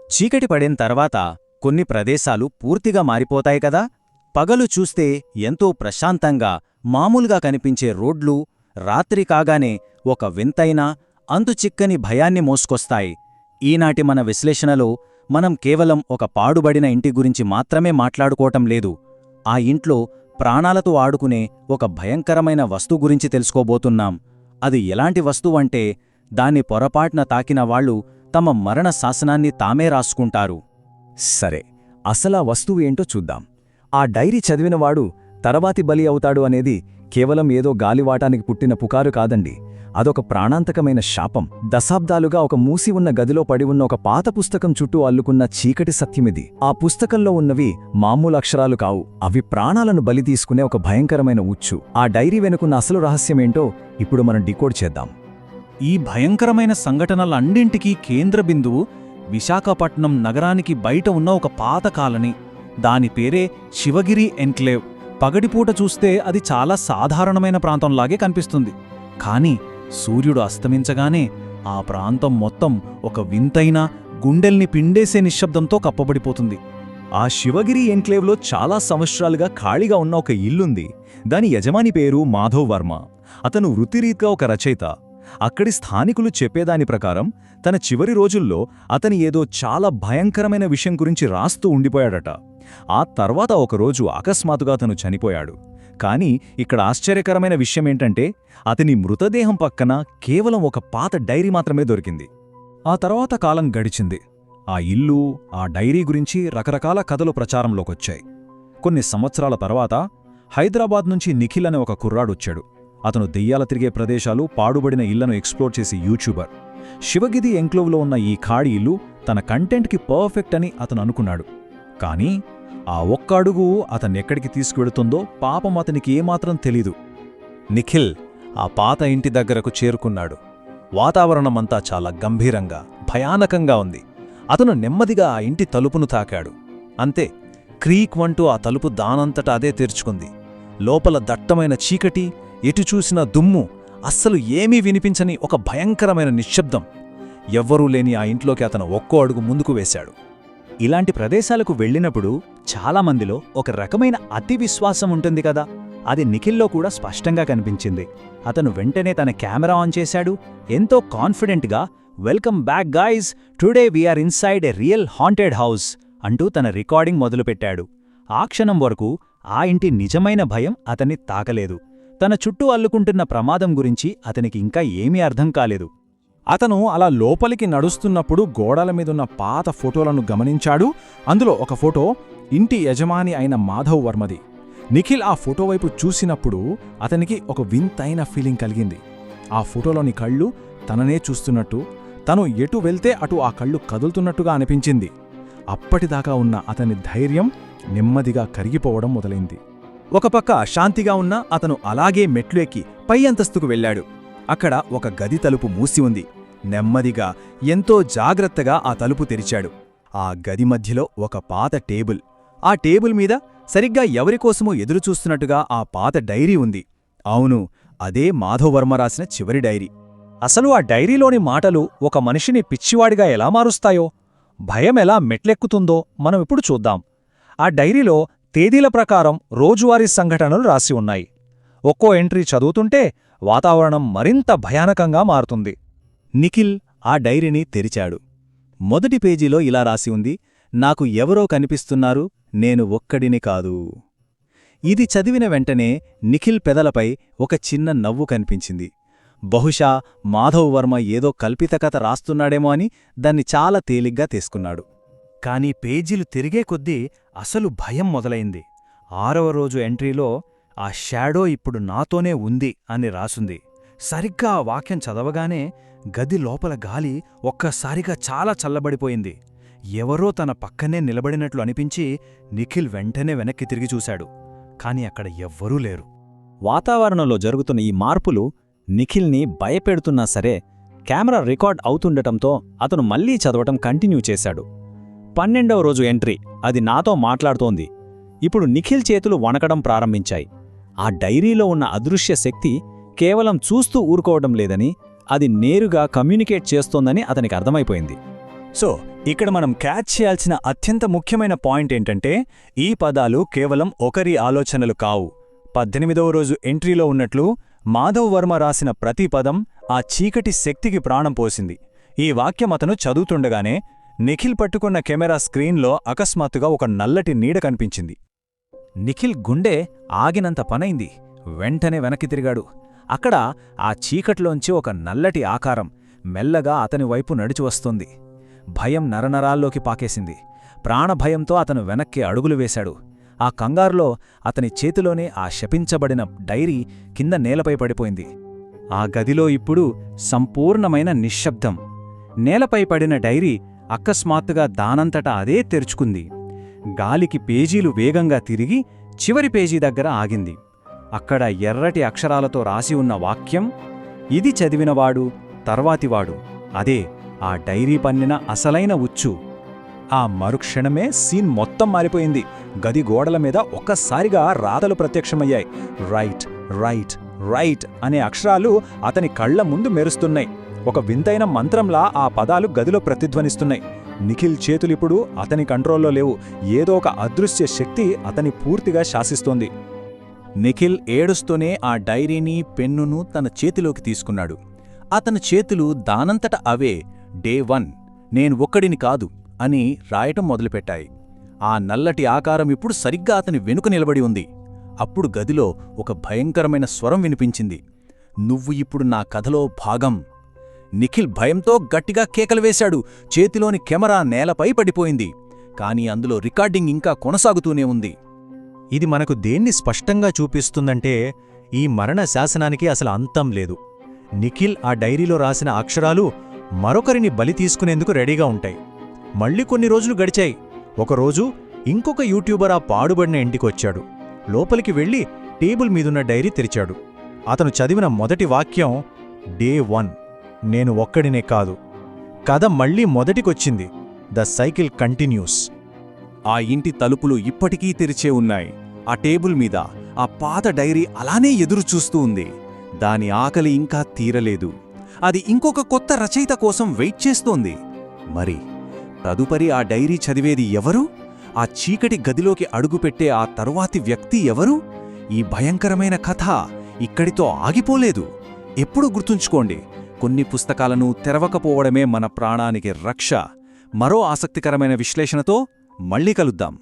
చీకటి పడిన తర్వాత కొన్ని ప్రదేశాలు పూర్తిగా మారిపోతాయి కదా. పగలు చూస్తే ఎంతో ప్రశాంతంగా మామూలుగా కనిపించే రోడ్లు రాత్రి కాగానే ఒక వింతైన అంతుచిక్కని భయాన్ని మోసుకొస్తాయి. ఈనాటి మన విశ్లేషణలో మనం కేవలం ఒక పాడుబడిన ఇంటి గురించి మాత్రమే మాట్లాడుకోవటం లేదు. ఆ ఇంట్లో ప్రాణాలతో ఆడుకునే ఒక భయంకరమైన వస్తువు గురించి తెలుసుకోబోతున్నాం. అది ఎలాంటి వస్తువంటే దాన్ని పొరపాటున తాకిన వాళ్ళు తమ మరణ శాసనాన్ని తామే రాసుకుంటారు. సరే, అసలా వస్తువు ఏంటో చూద్దాం. ఆ డైరీ చదివినవాడు తర్వాతి బలి అవుతాడు అనేది కేవలం ఏదో గాలివాటానికి పుట్టిన పుకారు కాదండి. అదొక ప్రాణాంతకమైన శాపం. దశాబ్దాలుగా ఒక మూసి ఉన్న గదిలో పడి ఉన్న ఒక పాత పుస్తకం చుట్టూ అల్లుకున్న చీకటి సత్యమిది. ఆ పుస్తకంలో ఉన్నవి మామూలు అక్షరాలు కావు. అవి ప్రాణాలను బలి తీసుకునే ఒక భయంకరమైన ఉచ్చు. ఆ డైరీ వెనుకున్న అసలు రహస్యమేంటో ఇప్పుడు మనం డికోడ్ చేద్దాం. ఈ భయంకరమైన సంఘటనలన్నింటికీ కేంద్ర బిందువు విశాఖపట్నం నగరానికి బయట ఉన్న ఒక పాత కాలనీ. దాని పేరే శివగిరి ఎన్క్లేవ్. పగటిపూట చూస్తే అది చాలా సాధారణమైన ప్రాంతంలాగే కనిపిస్తుంది. కానీ సూర్యుడు అస్తమించగానే ఆ ప్రాంతం మొత్తం ఒక వింతైన గుండెల్ని పిండేసే నిశ్శబ్దంతో కప్పబడిపోతుంది. ఆ శివగిరి ఎన్క్లేవ్లో చాలా సంవత్సరాలుగా ఖాళీగా ఉన్న ఒక ఇల్లుంది. దాని యజమాని పేరు మాధవ్ వర్మ. అతను వృత్తిరీత్యా ఒక రచయిత. అక్కడి స్థానికులు చెప్పేదాని ప్రకారం తన చివరి రోజుల్లో అతని ఏదో చాలా భయంకరమైన విషయం గురించి రాస్తూ ఉండిపోయాడట. ఆ తర్వాత ఒకరోజు అకస్మాత్తుగా అతను చనిపోయాడు. కానీ ఇక్కడ ఆశ్చర్యకరమైన విషయమేంటంటే అతని మృతదేహం పక్కన కేవలం ఒక పాత డైరీ మాత్రమే దొరికింది. ఆ తర్వాత కాలం గడిచింది. ఆ ఇల్లు, ఆ డైరీ గురించి రకరకాల కథలు ప్రచారంలోకొచ్చాయి. కొన్ని సంవత్సరాల తర్వాత హైదరాబాద్ నుంచి నిఖిల్ అనే ఒక కుర్రాడొచ్చాడు. అతను దెయ్యాల తిరిగే ప్రదేశాలు, పాడుబడిన ఇళ్లను ఎక్స్ప్లోర్ చేసే యూట్యూబర్. శివగిరి ఎంక్లోవ్లో ఉన్న ఈ ఖాళీ ఇల్లు తన కంటెంట్కి పర్ఫెక్ట్ అని అతను అనుకున్నాడు. కానీ ఆ ఒక్క అడుగు అతన్నెక్కడికి తీసుకువెడుతుందో పాపం అతనికి ఏమాత్రం తెలీదు. నిఖిల్ ఆ పాత ఇంటి దగ్గరకు చేరుకున్నాడు. వాతావరణమంతా చాలా గంభీరంగా, భయానకంగా ఉంది. అతను నెమ్మదిగా ఆ ఇంటి తలుపును తాకాడు. అంతే, క్రీక్ వంటూ ఆ తలుపు దానంతటా అదే తెరుచుకుంది. లోపల దట్టమైన చీకటి, ఎటు చూసినా దుమ్ము, అస్సలు ఏమీ వినిపించని ఒక భయంకరమైన నిశ్శబ్దం. ఎవ్వరూ లేని ఆ ఇంట్లోకి అతను ఒక్కో అడుగు ముందుకు వేశాడు. ఇలాంటి ప్రదేశాలకు వెళ్ళినప్పుడు చాలామందిలో ఒక రకమైన అతి విశ్వాసం ఉంటుంది కదా. అది నిఖిల్లో కూడా స్పష్టంగా కనిపించింది. అతను వెంటనే తన కెమెరా ఆన్ చేశాడు. ఎంతో కాన్ఫిడెంట్గా, "welcome back guys, today we're inside a real haunted house" అంటూ తన రికార్డింగ్ మొదలుపెట్టాడు. ఆ క్షణం వరకు ఆ ఇంటి నిజమైన భయం అతన్ని తాకలేదు. తన చుట్టూ అల్లుకుంటున్న ప్రమాదం గురించి అతనికి ఇంకా ఏమీ అర్థం కాలేదు. అతను అలా లోపలికి నడుస్తున్నప్పుడు గోడల మీదున్న పాత ఫోటోలను గమనించాడు. అందులో ఒక ఫోటో ఇంటి యజమాని అయిన మాధవ్ వర్మది. నిఖిల్ ఆ ఫోటో వైపు చూసినప్పుడు అతనికి ఒక వింతైన ఫీలింగ్ కలిగింది. ఆ ఫోటోలోని కళ్ళు తననే చూస్తున్నట్టు, తను ఎటు వెళ్తే అటు ఆ కళ్ళు కదులుతున్నట్టుగా అనిపించింది. అప్పటిదాకా ఉన్న అతని ధైర్యం నెమ్మదిగా కరిగిపోవడం మొదలైంది. ఒక పక్క శాంతిగా ఉన్న అతను అలాగే మెట్లు ఎక్కి పై అంతస్తుకు వెళ్ళాడు. అక్కడ ఒక గది తలుపు మూసి ఉంది. నెమ్మదిగా, ఎంతో జాగ్రత్తగా ఆ తలుపు తెరిచాడు. ఆ గది మధ్యలో ఒక పాత టేబుల్. ఆ టేబుల్ మీద సరిగ్గా ఎవరికోసమో ఎదురుచూస్తున్నట్టుగా ఆ పాత డైరీ ఉంది. అవును, అదే మాధవ్ వర్మ రాసిన చివరి డైరీ. అసలు ఆ డైరీలోని మాటలు ఒక మనిషిని పిచ్చివాడిగా ఎలా మారుస్తాయో, భయం ఎలా మెట్లెక్కుతుందో మనం ఇప్పుడు చూద్దాం. ఆ డైరీలో తేదీల ప్రకారం రోజువారీ సంఘటనలు రాసి ఉన్నాయి. ఒక్కో ఎంట్రీ చదువుతుంటే వాతావరణం మరింత భయానకంగా మారుతుంది. నిఖిల్ ఆ డైరీని తెరిచాడు. మొదటి పేజీలో ఇలా రాసి ఉంది, "నాకు ఎవరో కనిపిస్తున్నారు, నేను ఒక్కడిని కాదు." ఇది చదివిన వెంటనే నిఖిల్ పెదలపై ఒక చిన్న నవ్వు కనిపించింది. బహుశా మాధవ్ వర్మ ఏదో కల్పిత కథ రాస్తున్నాడేమో అని దాన్ని చాలా తేలిగ్గా తీసుకున్నాడు. కాని పేజీలు తిరిగే కొద్దీ అసలు భయం మొదలైంది. 6వ రోజు ఎంట్రీలో, "ఆ షాడో ఇప్పుడు నాతోనే ఉంది" అని రాసుంది. సరిగ్గా ఆ వాక్యం చదవగానే గది లోపల గాలి ఒక్కసారిగా చాలా చల్లబడిపోయింది. ఎవరో తన పక్కనే నిలబడినట్లు అనిపించి నిఖిల్ వెంటనే వెనక్కి తిరిగి చూశాడు. కాని అక్కడ ఎవ్వరూ లేరు. వాతావరణంలో జరుగుతున్న ఈ మార్పులు నిఖిల్ని భయపెడుతున్నా సరే, కెమెరా రికార్డ్ అవుతుండటంతో అతను మళ్లీ చదవటం కంటిన్యూ చేశాడు. 12వ రోజు ఎంట్రీ, "అది నాతో మాట్లాడుతోంది." ఇప్పుడు నిఖిల్ చేతులు వణకడం ప్రారంభించాయి. ఆ డైరీలో ఉన్న అదృశ్య శక్తి కేవలం చూస్తూ ఊరుకోవడం లేదని, అది నేరుగా కమ్యూనికేట్ చేస్తోందని అతనికి అర్థమైపోయింది. సో ఇక్కడ మనం క్యాచ్ చేయాల్సిన అత్యంత ముఖ్యమైన పాయింట్ ఏంటంటే ఈ పదాలు కేవలం ఒకరి ఆలోచనలు కావు. 18వ రోజు ఎంట్రీలో ఉన్నట్లు మాధవ్ వర్మ రాసిన ప్రతి పదం ఆ చీకటి శక్తికి ప్రాణం పోసింది. ఈ వాక్యం అతను చదువుతుండగానే నిఖిల్ పట్టుకున్న కెమెరా స్క్రీన్లో అకస్మాత్తుగా ఒక నల్లటి నీడ కనిపించింది. నిఖిల్ గుండె ఆగినంత పనైంది. వెంటనే వెనక్కి తిరిగాడు. అక్కడ ఆ చీకట్లోంచి ఒక నల్లటి ఆకారం మెల్లగా అతని వైపు నడిచి వస్తోంది. భయం నరనరాల్లోకి పాకేసింది. ప్రాణభయంతో అతను వెనక్కి అడుగులు వేశాడు. ఆ కంగారులో అతని చేతిలోనే ఆ శపించబడిన డైరీ కింద నేలపై పడిపోయింది. ఆ గదిలో ఇప్పుడు సంపూర్ణమైన నిశ్శబ్దం. నేలపై పడిన డైరీ అకస్మాత్తుగా దానంతటా అదే తెరుచుకుంది. గాలికి పేజీలు వేగంగా తిరిగి చివరి పేజీ దగ్గర ఆగింది. అక్కడ ఎర్రటి అక్షరాలతో రాసి ఉన్న వాక్యం, ఇది చదివినవాడు తర్వాతివాడు, అదే ఆ డైరీ పన్నిన అసలైన ఉచ్చు. ఆ మరుక్షణమే సీన్ మొత్తం మారిపోయింది. గది గోడల మీద ఒక్కసారిగా రాతలు ప్రత్యక్షమయ్యాయి. రైట్ రైట్ రైట్ అనే అక్షరాలు అతని కళ్ల ముందు మెరుస్తున్నాయి. ఒక వింతైన మంత్రంలా ఆ పదాలు గదిలో ప్రతిధ్వనిస్తున్నాయి. నిఖిల్ చేతులిప్పుడు అతని కంట్రోల్లో లేవు. ఏదో ఒక అదృశ్య శక్తి అతని పూర్తిగా శాసిస్తోంది. నిఖిల్ ఏడుస్తూనే ఆ డైరీని పెన్నును తన చేతిలోకి తీసుకున్నాడు. అతని చేతులు దానంతట అవే డే 1 నేను ఒక్కడిని కాదు అని రాయటం మొదలుపెట్టాయి. ఆ నల్లటి ఆకారం ఇప్పుడు సరిగ్గా అతని వెనుక నిలబడి ఉంది. అప్పుడు గదిలో ఒక భయంకరమైన స్వరం వినిపించింది. నువ్వు ఇప్పుడు నా కథలో భాగం. నిఖిల్ భయంతో గట్టిగా కేకలు వేశాడు. చేతిలోని కెమెరా నేలపై పడిపోయింది. కాని అందులో రికార్డింగ్ ఇంకా కొనసాగుతూనే ఉంది. ఇది మనకు దేన్ని స్పష్టంగా చూపిస్తుందంటే ఈ మరణ శాసనానికి అసలు అంతం లేదు. నిఖిల్ ఆ డైరీలో రాసిన అక్షరాలు మరొకరిని బలి తీసుకునేందుకు రెడీగా ఉంటాయి. మళ్ళీ కొన్ని రోజులు గడిచాయి. ఒకరోజు ఇంకొక యూట్యూబర్ ఆ పాడుబడిన ఇంటికొచ్చాడు. లోపలికి వెళ్లి టేబుల్ మీదున్న డైరీ తెరిచాడు. అతను చదివిన మొదటి వాక్యం డే 1 నేను ఒక్కడినే కాదు. కథ మళ్లీ మొదటికొచ్చింది. The cycle continuous. ఆ ఇంటి తలుపులు ఇప్పటికీ తెరిచే ఉన్నాయి. ఆ టేబుల్ మీద ఆ పాత డైరీ అలానే ఎదురుచూస్తూ ఉంది. దాని ఆకలి ఇంకా తీరలేదు. అది ఇంకొక కొత్త రచయిత కోసం వెయిట్ చేస్తోంది. మరి తదుపరి ఆ డైరీ చదివేది ఎవరు? ఆ చీకటి గదిలోకి అడుగుపెట్టే ఆ తరువాతి వ్యక్తి ఎవరు? ఈ భయంకరమైన కథ ఇక్కడితో ఆగిపోలేదు. ఎప్పుడూ గుర్తుంచుకోండి, కొన్ని పుస్తకాలను తెరవకపోవడమే మన ప్రాణానికి రక్ష. మరో ఆసక్తికరమైన విశ్లేషణతో మళ్ళీ కలుద్దాం.